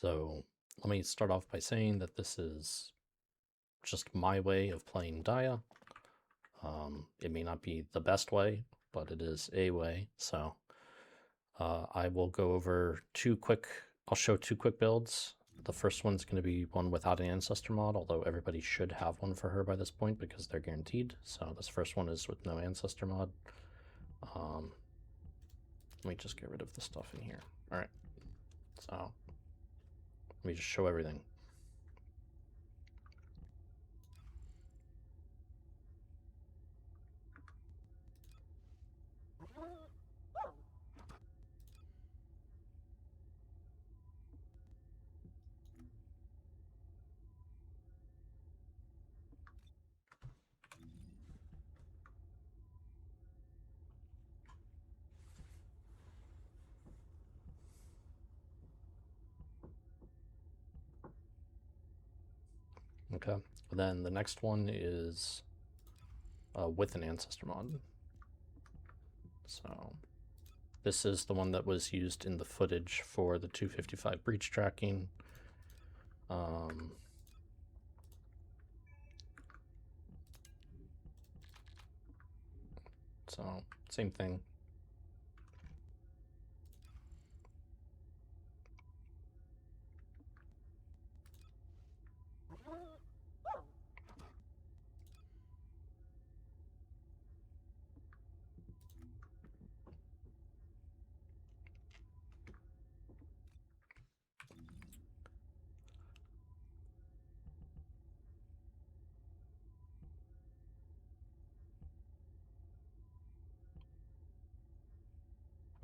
So let me start off by saying that this is just my way of playing Dia. It may not be the best way, but it is a way. So I will go over I'll show two quick builds. The first one's going to be one without an Ancestor mod, although everybody should have one for her by this point because they're guaranteed. So this first one is with no Ancestor mod. Let me just get rid of the stuff in here. All right. So let me just show everything. Okay, then the next one is with an Ancestor mod. So this is the one that was used in the footage for the 255 breach tracking. So same thing.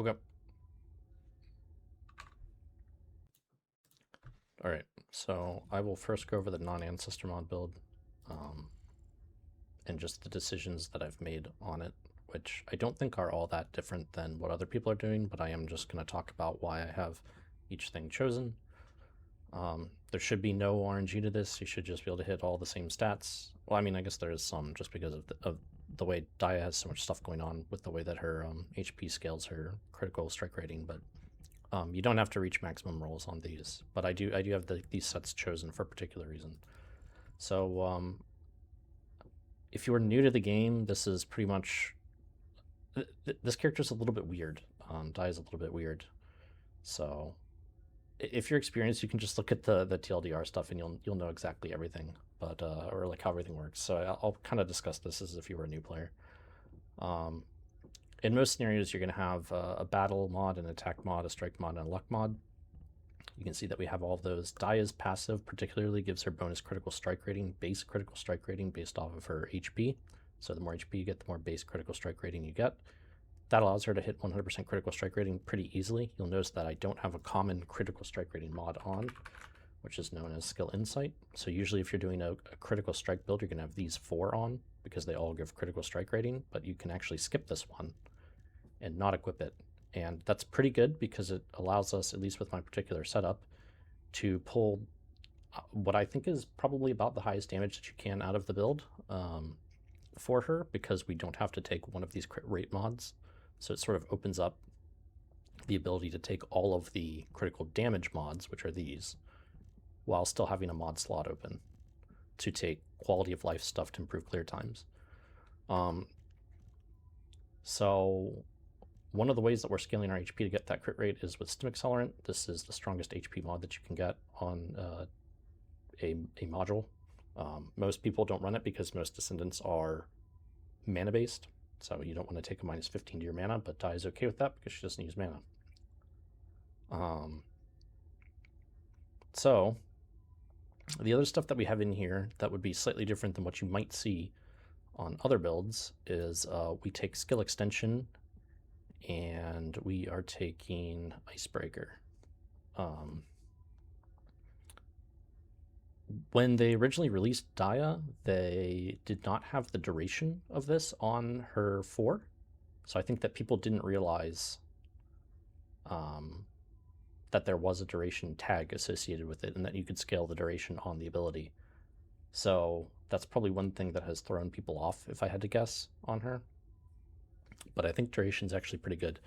Okay. All right, so I will first go over the non-Ancestor mod build and just the decisions that I've made on it, which I don't think are all that different than what other people are doing, but I am just going to talk about why I have each thing chosen. There should be no RNG to this. You should just be able to hit all the same stats. Well, I mean, I guess there is some just because of the way Dia has so much stuff going on with the way that her HP scales her critical strike rating, but you don't have to reach maximum rolls on these. But I do have these sets chosen for a particular reason. So if you are new to the game, this is pretty much this character's a little bit weird. Dia is a little bit weird. So if you're experienced, you can just look at the TLDR stuff and you'll know exactly everything, but or like how everything works. So I'll kind of discuss this as if you were a new player. In most scenarios, you're going to have a battle mod, an attack mod, a strike mod, and a luck mod. You can see that we have all of those. Dia's passive particularly gives her bonus critical strike rating, base critical strike rating based off of her HP. So the more HP you get, the more base critical strike rating you get. That allows her to hit 100% critical strike rating pretty easily. You'll notice that I don't have a common critical strike rating mod on, which is known as Skill Insight. So usually if you're doing a critical strike build, you're going to have these 4 on because they all give critical strike rating, but you can actually skip this one and not equip it. And that's pretty good because it allows us, at least with my particular setup, to pull what I think is probably about the highest damage that you can out of the build for her, because we don't have to take one of these crit rate mods. So it sort of opens up the ability to take all of the critical damage mods, which are these, while still having a mod slot open to take quality of life stuff to improve clear times. So one of the ways that we're scaling our HP to get that crit rate is with Stim Accelerant. This is the strongest HP mod that you can get on a module. Most people don't run it because most Descendants are mana based. So you don't want to take a minus 15 to your mana, but Dia is okay with that because she doesn't use mana. So the other stuff that we have in here that would be slightly different than what you might see on other builds is we take Skill Extension and we are taking Icebreaker. When they originally released Dia, they did not have the duration of this on her 4. So I think that people didn't realize that there was a duration tag associated with it and that you could scale the duration on the ability. So that's probably one thing that has thrown people off, if I had to guess, on her. But I think duration is actually pretty good.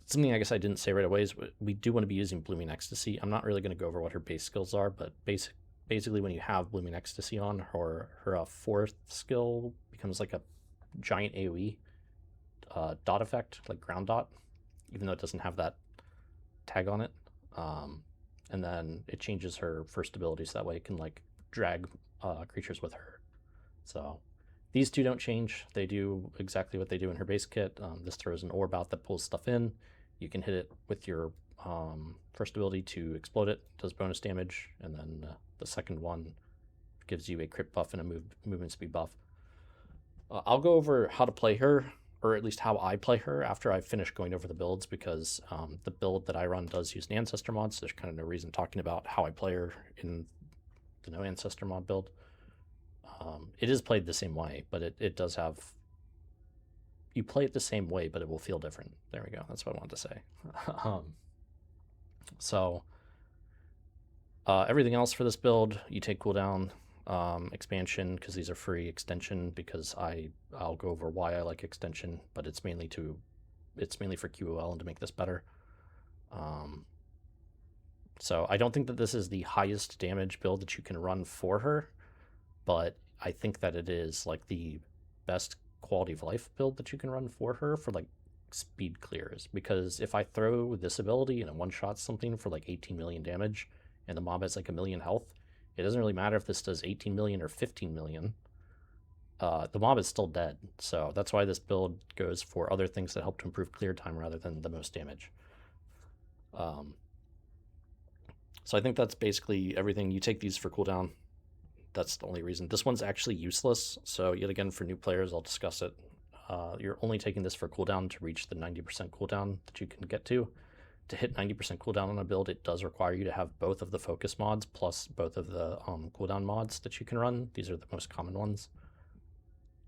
something I guess I didn't say right away is we do want to be using Blooming Ecstasy. I'm not really going to go over what her base skills are, but basically when you have Blooming Ecstasy on, her fourth skill becomes like a giant AoE dot effect, like ground dot, even though it doesn't have that tag on it. And then it changes her first ability, so that way it can like drag creatures with her. So these two don't change. They do exactly what they do in her base kit. This throws an orb out that pulls stuff in. You can hit it with your first ability to explode it, does bonus damage, and then the second one gives you a crit buff and a movement speed buff. I'll go over how to play her, or at least how I play her after I finish going over the builds, because the build that I run does use an Ancestor mod, so there's kind of no reason talking about how I play her in the no Ancestor mod build. It is played the same way, but it does have... You play it the same way, but it will feel different. There we go. That's what I wanted to say. So everything else for this build, you take cooldown, expansion, because these are free, extension, because I'll go over why I like extension, but it's mainly for QOL and to make this better. So I don't think that this is the highest damage build that you can run for her, but I think that it is like the best quality of life build that you can run for her for like speed clears, because if I throw this ability and it one-shots something for like 18 million damage and the mob has like 1 million health, it doesn't really matter if this does 18 million or 15 million. The mob is still dead, so that's why this build goes for other things that help to improve clear time rather than the most damage. So I think that's basically everything. You take these for cooldown. That's the only reason. This one's actually useless, so yet again, for new players, I'll discuss it. You're only taking this for cooldown to reach the 90% cooldown that you can get to. To hit 90% cooldown on a build, it does require you to have both of the focus mods plus both of the cooldown mods that you can run. These are the most common ones.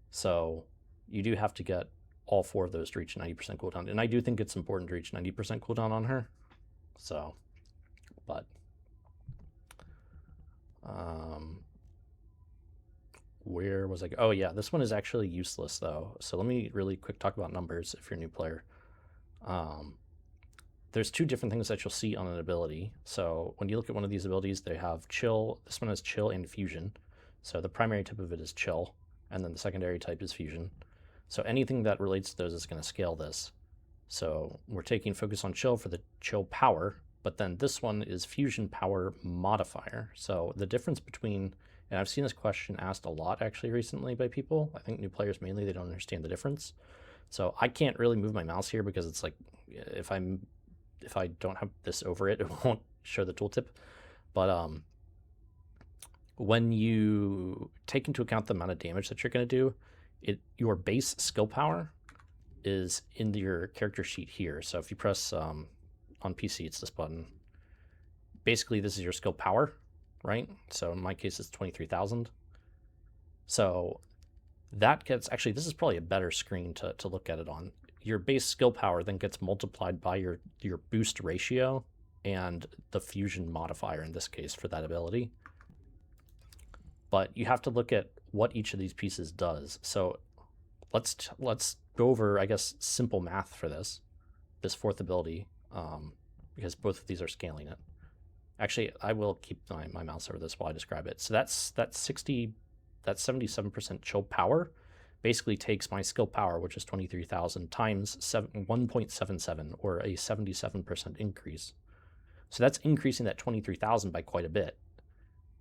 So you do have to get all 4 of those to reach 90% cooldown. And I do think it's important to reach 90% cooldown on her. So, but... where was I? Oh yeah, this one is actually useless though. So let me really quick talk about numbers if you're a new player. There's 2 different things that you'll see on an ability. So when you look at one of these abilities, they have chill. This one has chill and fusion. So the primary type of it is chill, and then the secondary type is fusion. So anything that relates to those is going to scale this. So we're taking focus on chill for the chill power, but then this one is fusion power modifier. So the difference between... And I've seen this question asked a lot actually recently by people. I think new players mainly, they don't understand the difference. So I can't really move my mouse here because it's like, if I don't have this over it, it won't show the tooltip. But when you take into account the amount of damage that you're going to do, your base skill power is in your character sheet here. So if you press on PC, it's this button. Basically, this is your skill power, right? So in my case, it's 23,000. So that gets, actually, this is probably a better screen to look at it on. Your base skill power then gets multiplied by your boost ratio and the fusion modifier in this case for that ability. But you have to look at what each of these pieces does. So let's go over, I guess, simple math for this 4th ability, because both of these are scaling it. Actually, I will keep my mouse over this while I describe it. So that's 77% chill power basically takes my skill power, which is 23,000, times 1.77, or a 77% increase. So that's increasing that 23,000 by quite a bit.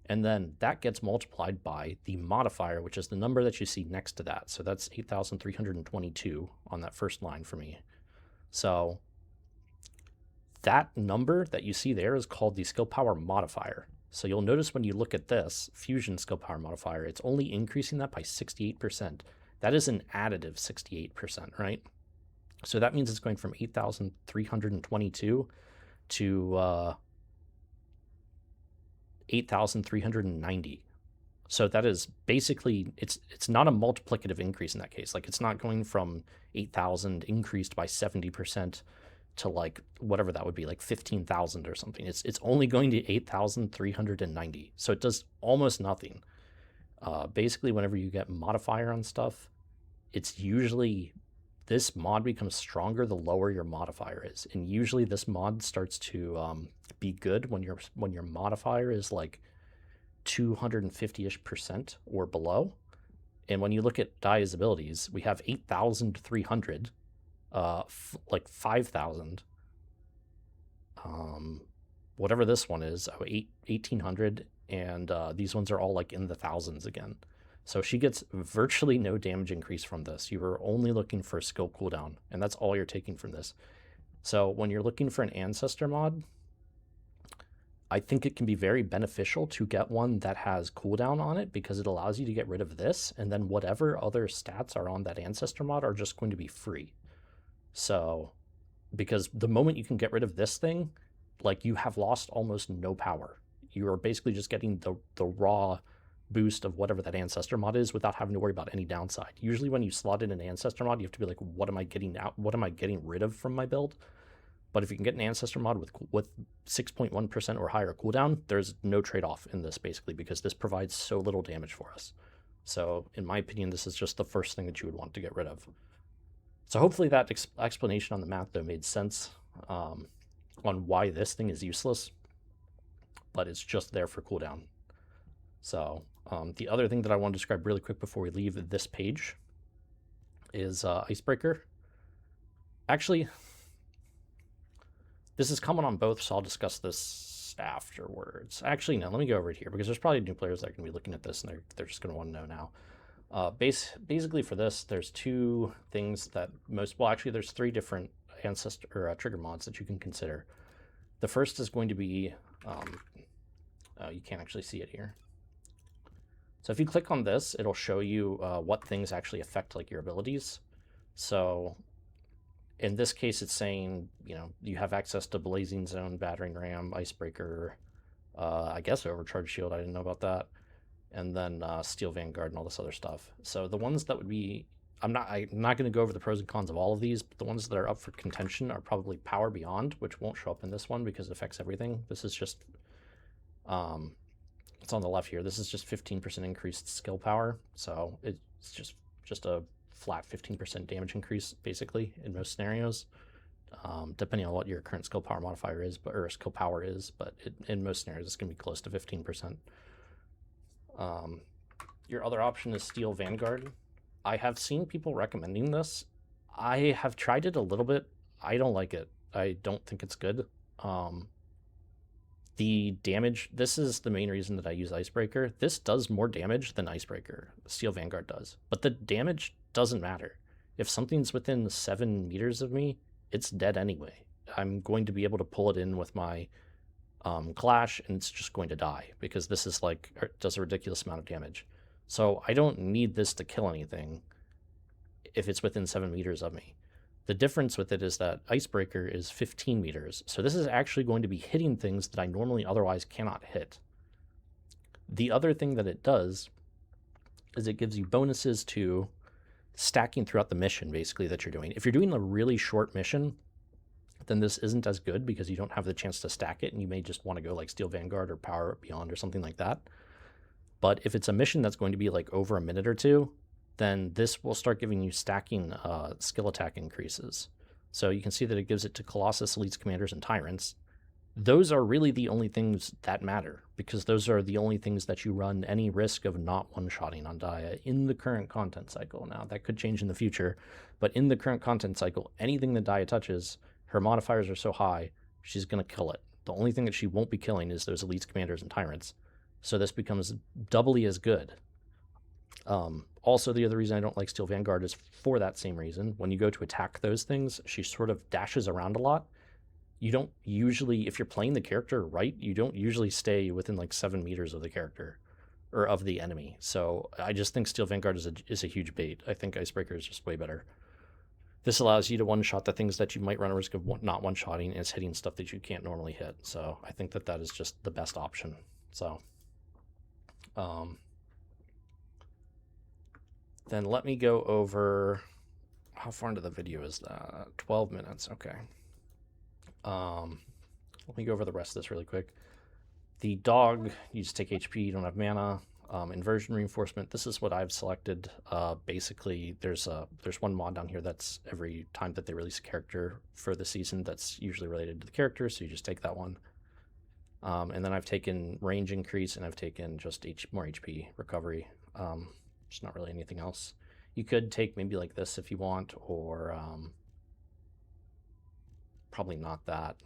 And then that gets multiplied by the modifier, which is the number that you see next to that. So that's 8,322 on that first line for me. So that number that you see there is called the skill power modifier. So you'll notice when you look at this fusion skill power modifier, it's only increasing that by 68%. That is an additive 68%, right? So that means it's going from 8,322 to 8,390. So that is basically, it's not a multiplicative increase in that case. Like, it's not going from 8,000 increased by 70% to like whatever that would be, like 15,000 or something. It's only going to 8,390. So it does almost nothing. Basically, whenever you get modifier on stuff, it's usually this mod becomes stronger the lower your modifier is, and usually this mod starts to be good when your modifier is like 250-ish% or below. And when you look at Dia's abilities, we have 8,300, like 5,000, whatever this one is, 1,800, and these ones are all like in the thousands again. So she gets virtually no damage increase from this. You are only looking for a skill cooldown, and that's all you're taking from this. So when you're looking for an Ancestor mod, I think it can be very beneficial to get one that has cooldown on it, because it allows you to get rid of this, and then whatever other stats are on that Ancestor mod are just going to be free. So, because the moment you can get rid of this thing, like, you have lost almost no power. You are basically just getting the raw boost of whatever that Ancestor mod is without having to worry about any downside. Usually when you slot in an Ancestor mod, you have to be like, what am I getting out? What am I getting rid of from my build? But if you can get an Ancestor mod with 6.1% or higher cooldown, there's no trade-off in this, basically, because this provides so little damage for us. So in my opinion, this is just the first thing that you would want to get rid of. So hopefully that explanation on the math, though, made sense on why this thing is useless, but it's just there for cooldown. So the other thing that I want to describe really quick before we leave this page is Icebreaker. Actually, this is common on both, so I'll discuss this afterwards. Actually, no, let me go over it here, because there's probably new players that are going to be looking at this, and they're just going to want to know now. Basically for this, there's two things that actually there's three different trigger mods that you can consider. The first is going to be, you can't actually see it here. So if you click on this, it'll show you what things actually affect like your abilities. So in this case, it's saying, you have access to Blazing Zone, Battering Ram, Icebreaker, I guess Overcharge Shield, I didn't know about that, and then Steel Vanguard and all this other stuff. So the ones that would be, I'm not going to go over the pros and cons of all of these, but the ones that are up for contention are probably Power Beyond, which won't show up in this one because it affects everything. This is just, it's on the left here. This is just 15% increased skill power, so it's just a flat 15% damage increase, basically, in most scenarios, depending on what your current skill power modifier is, or skill power is, but in most scenarios, it's going to be close to 15%. Your other option is Steel Vanguard. I have seen people recommending this. I have tried it a little bit. I don't like it. I don't think it's good. The damage, this is the main reason that I use Icebreaker. This does more damage than Icebreaker, Steel Vanguard does. But the damage doesn't matter. If something's within 7 meters of me, it's dead anyway. I'm going to be able to pull it in with my Clash, and it's just going to die, because this is like, it does a ridiculous amount of damage. So I don't need this to kill anything if it's within 7 meters of me. The difference with it is that Icebreaker is 15 meters, so this is actually going to be hitting things that I normally otherwise cannot hit. The other thing that it does is it gives you bonuses to stacking throughout the mission, basically, that you're doing. If you're doing a really short mission, then this isn't as good, because you don't have the chance to stack it, and you may just want to go like Steel Vanguard or Power Beyond or something like that. But if it's a mission that's going to be like over a minute or two, then this will start giving you stacking skill attack increases. So you can see that it gives it to Colossus, Elites, Commanders, and Tyrants. Those are really the only things that matter, because those are the only things that you run any risk of not one-shotting on Dia in the current content cycle. Now, that could change in the future, but in the current content cycle, anything that Dia touches, her modifiers are so high, she's going to kill it. The only thing that she won't be killing is those Elites, Commanders, and Tyrants. So this becomes doubly as good. Also, the other reason I don't like Steel Vanguard is for that same reason. When you go to attack those things, she sort of dashes around a lot. You don't usually, if you're playing the character right, you don't usually stay within like 7 meters of the character or of the enemy. So I just think Steel Vanguard is a huge bait. I think Icebreaker is just way better. This allows you to one-shot the things that you might run a risk of not one-shotting, and it's hitting stuff that you can't normally hit. So I think that is just the best option. So then let me go over, how far into the video is that? 12 minutes, okay. Let me go over the rest of this really quick. The dog, you just take HP, you don't have mana. Inversion Reinforcement, this is what I've selected. Basically, there's one mod down here that's every time that they release a character for the season that's usually related to the character, so you just take that one. And then I've taken range increase, and I've taken just more HP recovery. There's not really anything else. You could take maybe like this if you want, or probably not that.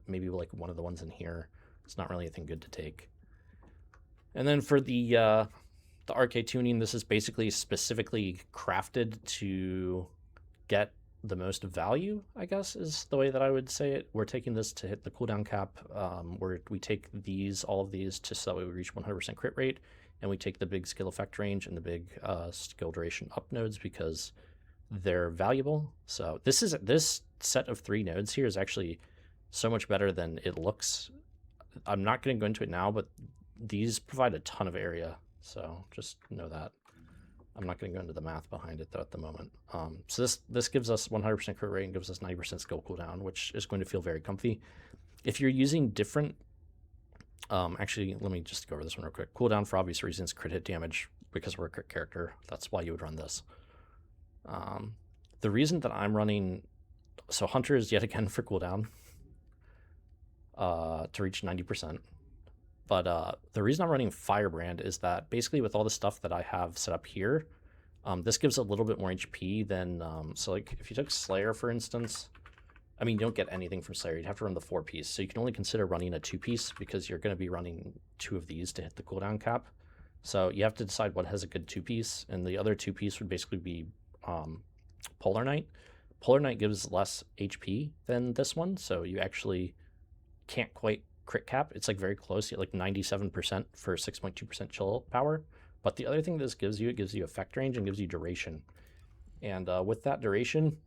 Maybe like one of the ones in here. It's not really anything good to take. And then for the Arche Tuning, this is basically specifically crafted to get the most value, I guess, is the way that I would say it. We're taking this to hit the cooldown cap, where we take all of these to so that we reach 100% crit rate, and we take the big skill effect range and the big skill duration up nodes because they're valuable. So this set of 3 nodes here is actually so much better than it looks. I'm not going to go into it now, but these provide a ton of area, so just know that. I'm not going to go into the math behind it though at the moment. So this gives us 100% crit rate and gives us 90% skill cooldown, which is going to feel very comfy. If you're using different, actually, let me just go over this one real quick. Cooldown for obvious reasons, crit hit damage because we're a crit character. That's why you would run this. The reason that I'm running, so Hunter is yet again for cooldown to reach 90%. But the reason I'm running Firebrand is that basically with all the stuff that I have set up here, this gives a little bit more HP than, so like if you took Slayer, for instance, I mean, you don't get anything from Slayer. You'd have to run the 4-piece. So you can only consider running a 2-piece because you're going to be running 2 of these to hit the cooldown cap. So you have to decide what has a good 2-piece. And the other 2-piece would basically be Polar Knight. Polar Knight gives less HP than this one. So you actually can't quite crit cap. It's like very close. You get like 97% for 6.2% chill power. But the other thing this gives you, it gives you effect range and gives you duration. And with that duration,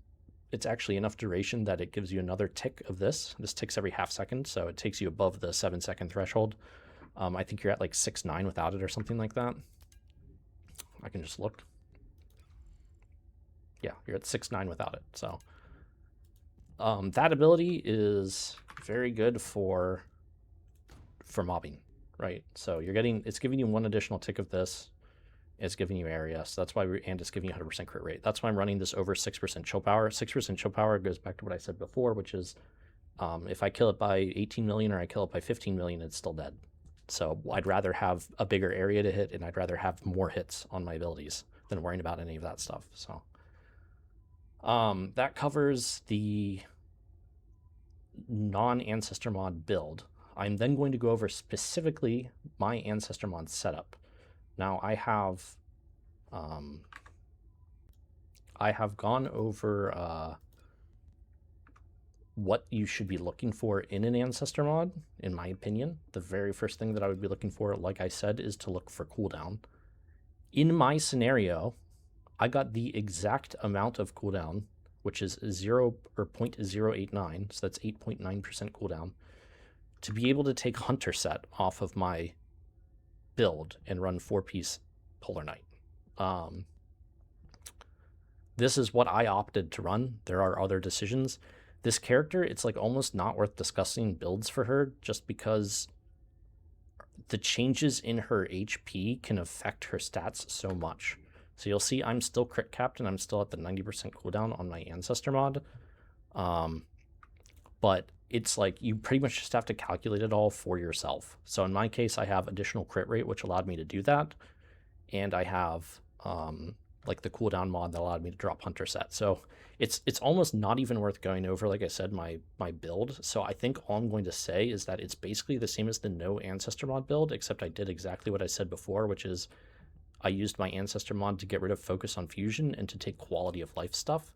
it's actually enough duration that it gives you another tick of this. This ticks every half second, so it takes you above the 7-second threshold. I think you're at like 6.9 without it or something like that. I can just look. Yeah, you're at 6.9 without it. So that ability is very good for mobbing, right? So it's giving you 1 additional tick of this. It's giving you area, so that's why and it's giving you 100% crit rate. That's why I'm running this over 6% chill power. 6% chill power goes back to what I said before, which is if I kill it by 18 million or I kill it by 15 million, it's still dead. So I'd rather have a bigger area to hit, and I'd rather have more hits on my abilities than worrying about any of that stuff. So that covers the non-Ancestor Mod build. I'm then going to go over specifically my Ancestor Mod setup. Now I have gone over what you should be looking for in an Ancestor Mod, in my opinion. The very first thing that I would be looking for, like I said, is to look for cooldown. In my scenario, I got the exact amount of cooldown, which is 0.089, so that's 8.9% cooldown, to be able to take Hunter set off of my build and run 4-piece Polar Knight. This is what I opted to run. There are other decisions. This character, it's like almost not worth discussing builds for her just because the changes in her HP can affect her stats so much. So you'll see I'm still crit capped and I'm still at the 90% cooldown on my Ancestor Mod. But it's like you pretty much just have to calculate it all for yourself. So in my case, I have additional crit rate, which allowed me to do that. And I have like the cooldown mod that allowed me to drop Hunter set. So it's almost not even worth going over, like I said, my build. So I think all I'm going to say is that it's basically the same as the no Ancestor Mod build, except I did exactly what I said before, which is I used my Ancestor Mod to get rid of focus on fusion and to take quality of life stuff.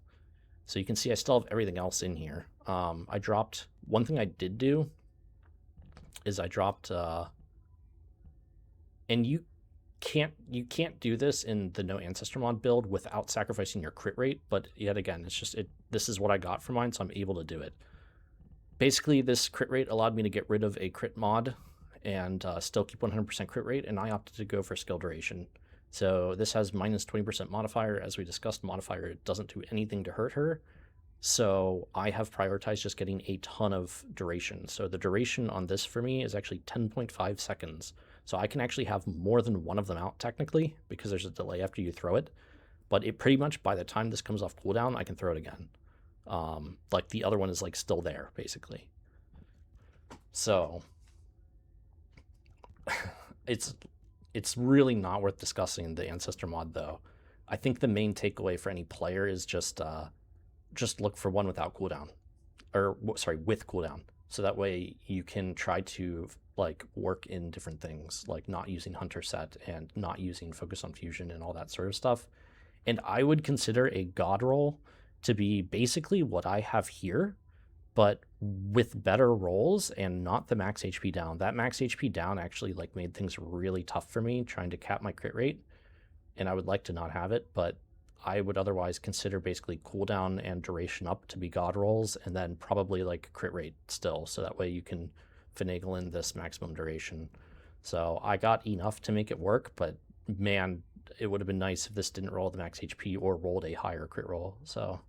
So you can see I still have everything else in here. I dropped, one thing I did do is I dropped, and you can't do this in the no Ancestor Mod build without sacrificing your crit rate, but yet again, it's just, this is what I got for mine, so I'm able to do it. Basically, this crit rate allowed me to get rid of a crit mod and still keep 100% crit rate, and I opted to go for skill duration. So this has minus 20% modifier. As we discussed, modifier doesn't do anything to hurt her. So I have prioritized just getting a ton of duration. So the duration on this for me is actually 10.5 seconds. So I can actually have more than one of them out technically because there's a delay after you throw it. But it pretty much, by the time this comes off cooldown, I can throw it again. Like the other one is like still there basically. So it's really not worth discussing the Ancestor mod though. I think the main takeaway for any player is just look for one without cooldown, or sorry, with cooldown. So that way you can try to like work in different things, like not using Hunter Set and not using Focus on Fusion and all that sort of stuff. And I would consider a God roll to be basically what I have here, but with better rolls and not the max HP down. That max HP down actually like made things really tough for me trying to cap my crit rate, and I would like to not have it, but I would otherwise consider basically cooldown and duration up to be God rolls, and then probably like crit rate still, so that way you can finagle in this maximum duration. So I got enough to make it work, but man, it would have been nice if this didn't roll the max HP or rolled a higher crit roll. So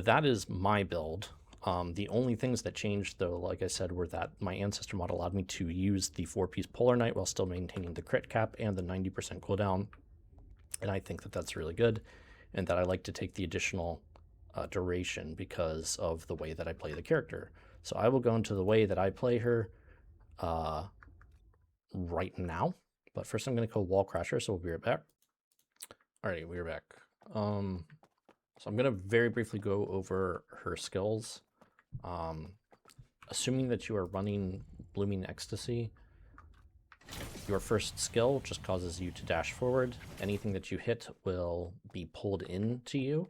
that is my build. The only things that changed, though, like I said, were that my Ancestor mod allowed me to use the 4-piece Polar Knight while still maintaining the crit cap and the 90% cooldown. And I think that that's really good, and that I like to take the additional duration because of the way that I play the character. So I will go into the way that I play her right now. But first I'm going to go Wall Crasher, so we'll be right back. Alrighty, we're back. So I'm going to very briefly go over her skills. Assuming that you are running Blooming Ecstasy, your first skill just causes you to dash forward. Anything that you hit will be pulled into you.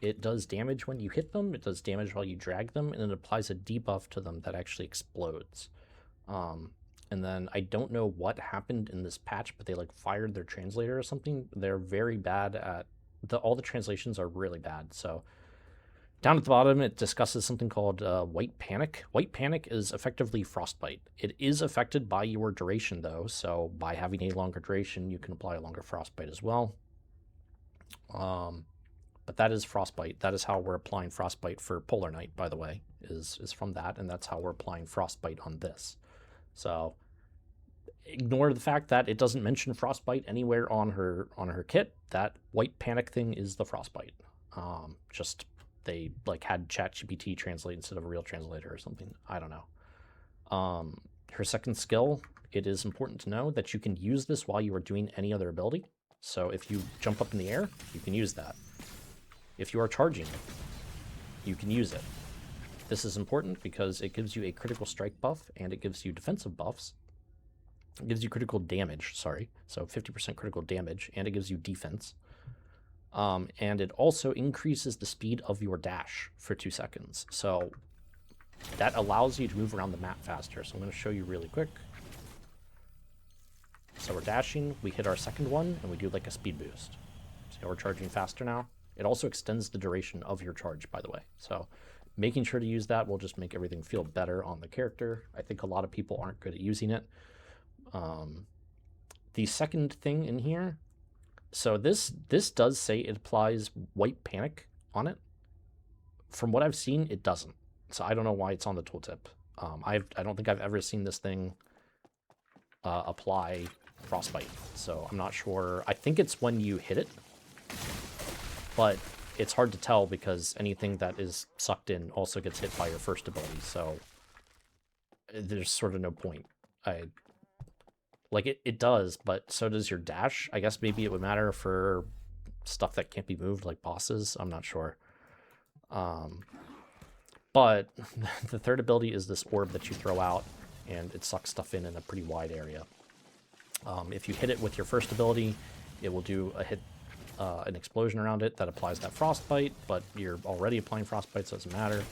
It does damage when you hit them, it does damage while you drag them, and it applies a debuff to them that actually explodes. And then I don't know what happened in this patch, but they like fired their translator or something. They're very bad at all the translations are really bad. So down at the bottom, it discusses something called White Panic. White Panic is effectively Frostbite. It is affected by your duration, though. So by having a longer duration, you can apply a longer Frostbite as well. But that is Frostbite. That is how we're applying Frostbite for Polar Knight, by the way, is from that. And that's how we're applying Frostbite on this. So ignore the fact that it doesn't mention Frostbite anywhere on her kit. That White Panic thing is the Frostbite. Just they like had ChatGPT translate instead of a real translator or something. I don't know. Her second skill, it is important to know that you can use this while you are doing any other ability. So if you jump up in the air, you can use that. If you are charging, you can use it. This is important because it gives you a critical strike buff and it gives you defensive buffs. It gives you critical damage, sorry, so 50% critical damage, and it gives you defense. And it also increases the speed of your dash for 2 seconds. So that allows you to move around the map faster. So I'm going to show you really quick. So we're dashing, we hit our second one, and we do like a speed boost. See how we're charging faster now? It also extends the duration of your charge, by the way. So making sure to use that will just make everything feel better on the character. I think a lot of people aren't good at using it. The second thing in here, so this does say it applies White Panic on it. From what I've seen, it doesn't. So I don't know why it's on the tooltip. I don't think I've ever seen this thing apply Frostbite, so I'm not sure. I think it's when you hit it, but it's hard to tell because anything that is sucked in also gets hit by your first ability, so there's sort of no point. Like it does, but so does your dash. I guess maybe it would matter for stuff that can't be moved, like bosses. I'm not sure. But the third ability is this orb that you throw out, and it sucks stuff in a pretty wide area. If you hit it with your first ability, it will do an explosion around it that applies that Frostbite, but you're already applying Frostbite, so it doesn't matter.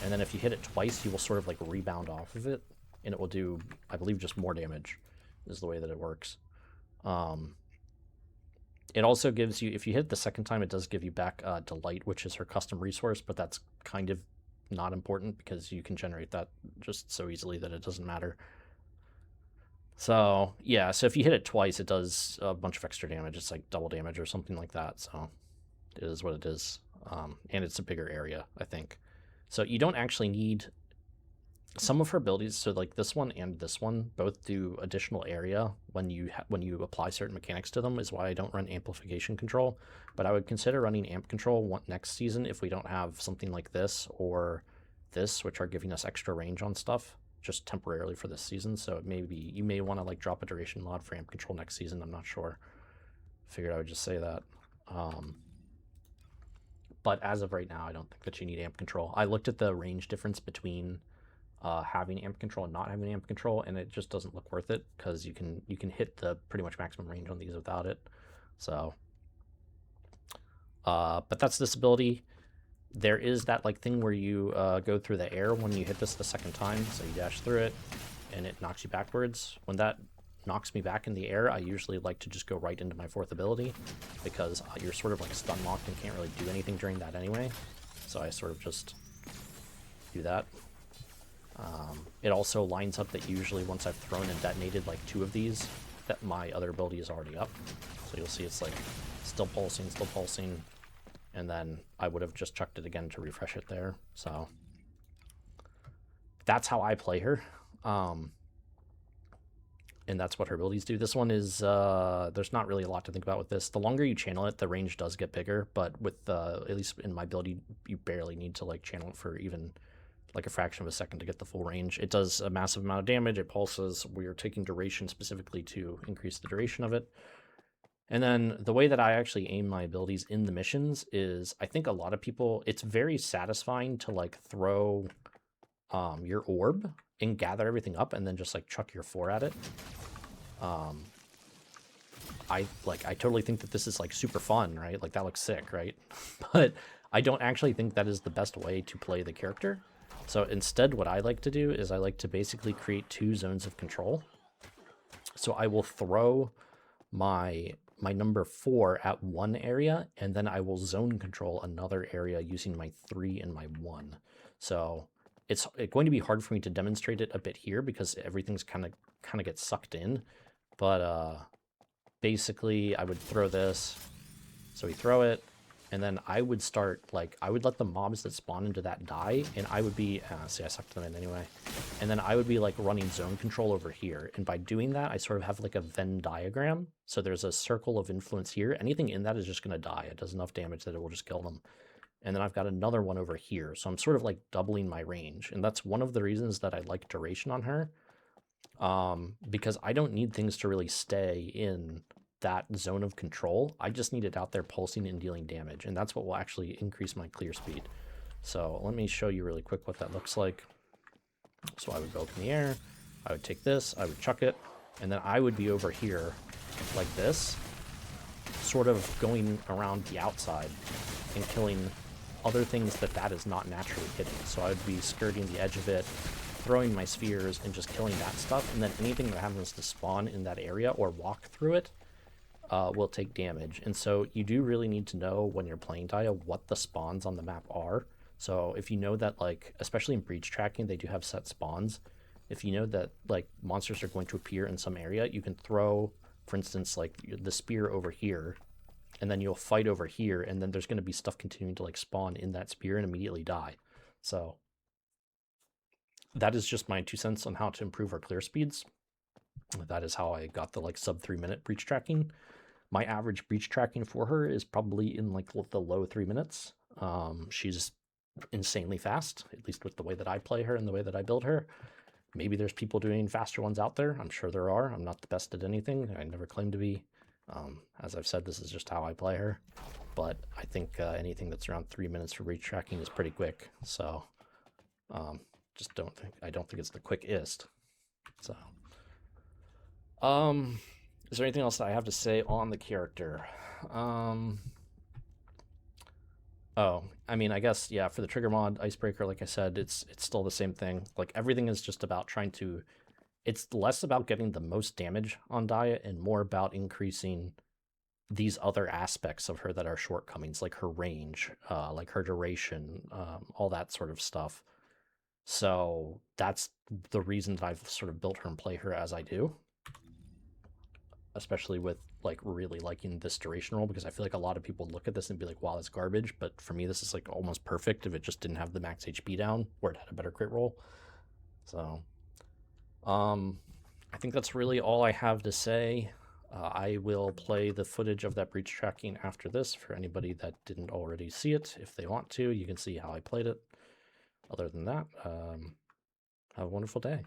And then if you hit it twice, you will sort of like rebound off of it, and it will do, I believe, just more damage is the way that it works. It also gives you, if you hit it the second time, it does give you back Delight, which is her custom resource, but that's kind of not important because you can generate that just so easily that it doesn't matter. So yeah, so if you hit it twice, it does a bunch of extra damage. It's like double damage or something like that. So It is what it is. And it's a bigger area, I think. So you don't actually need some of her abilities. So like this one and this one both do additional area when you apply certain mechanics to them, is why I don't run amplification control. But I would consider running amp control next season if we don't have something like this or this, which are giving us extra range on stuff just temporarily for this season. So maybe you may want to like drop a duration mod for amp control next season. I'm not sure. Figured I would just say that. But as of right now, I don't think that you need amp control. I looked at the range difference between having amp control and not having amp control, and it just doesn't look worth it because you can hit the pretty much maximum range on these without it. So, but that's this ability. There is that like thing where you go through the air when you hit this the second time. So you dash through it, and it knocks you backwards. When that knocks me back in the air, I usually like to just go right into my fourth ability because you're sort of like stun locked and can't really do anything during that anyway. So I sort of just do that. It also lines up that usually once I've thrown and detonated like 2 of these, that my other ability is already up. So you'll see it's like still pulsing, and then I would have just chucked it again to refresh it there. So that's how I play her. And that's what her abilities do. This one is, there's not really a lot to think about with this. The longer you channel it, the range does get bigger, but with, at least in my build, you barely need to like channel it for even like a fraction of a second to get the full range. It does a massive amount of damage, it pulses, we are taking duration specifically to increase the duration of it. And then the way that I actually aim my abilities in the missions is, I think a lot of people, it's very satisfying to like throw your orb and gather everything up and then just like chuck your 4 at it. I totally think that this is like super fun, right? Like that looks sick, right? But I don't actually think that is the best way to play the character. So instead, what I like to do is I like to basically create 2 zones of control. So I will throw my number 4 at one area, and then I will zone control another area using my 3 and my 1. So it's going to be hard for me to demonstrate it a bit here because everything's kind of gets sucked in. But basically, I would throw this. So we throw it, and then I would start, like, I would let the mobs that spawn into that die, and I would be, see, I sucked them in anyway. And then I would be, like, running zone control over here. And by doing that, I sort of have, like, a Venn diagram. So there's a circle of influence here. Anything in that is just going to die. It does enough damage that it will just kill them. And then I've got another one over here. So I'm sort of, like, doubling my range. And that's one of the reasons that I like duration on her. Because I don't need things to really stay in that zone of control. I just need it out there pulsing and dealing damage, and that's what will actually increase my clear speed. So let me show you really quick what that looks like. So I would go up in the air, I would take this, I would chuck it, and then I would be over here like this, sort of going around the outside and killing other things that is not naturally hitting. So I would be skirting the edge of it, throwing my spheres and just killing that stuff, and then anything that happens to spawn in that area or walk through it will take damage. And so you do really need to know when you're playing Dia what the spawns on the map are. So if you know that, like, especially in breach tracking, they do have set spawns. If you know that, like, monsters are going to appear in some area, you can throw, for instance, like the spear over here, and then you'll fight over here, and then there's going to be stuff continuing to like spawn in that spear and immediately die. So that is just my 2 cents on how to improve our clear speeds. That is how I got the like sub 3 minute breach tracking. My average breach tracking for her is probably in like the low 3 minutes. She's insanely fast, at least with the way that I play her and the way that I build her. Maybe there's people doing faster ones out there. I'm sure there are. I'm not the best at anything. I never claim to be. As I've said, this is just how I play her. But I think anything that's around 3 minutes for breach tracking is pretty quick. So I don't think it's the quickest. So is there anything else that I have to say on the character? Oh, I mean, I guess, yeah, for the trigger mod, Icebreaker, like I said, it's still the same thing. Like, everything is just about trying to... It's less about getting the most damage on Dia and more about increasing these other aspects of her that are shortcomings, like her range, like her duration, all that sort of stuff. So that's the reason that I've sort of built her and play her as I do. especially with like really liking this duration roll, because I feel like a lot of people look at this and be like, wow, that's garbage. But for me, this is like almost perfect if it just didn't have the max HP down, or it had a better crit roll. So I think that's really all I have to say. I will play the footage of that breach tracking after this for anybody that didn't already see it. If they want to, you can see how I played it. Other than that, have a wonderful day.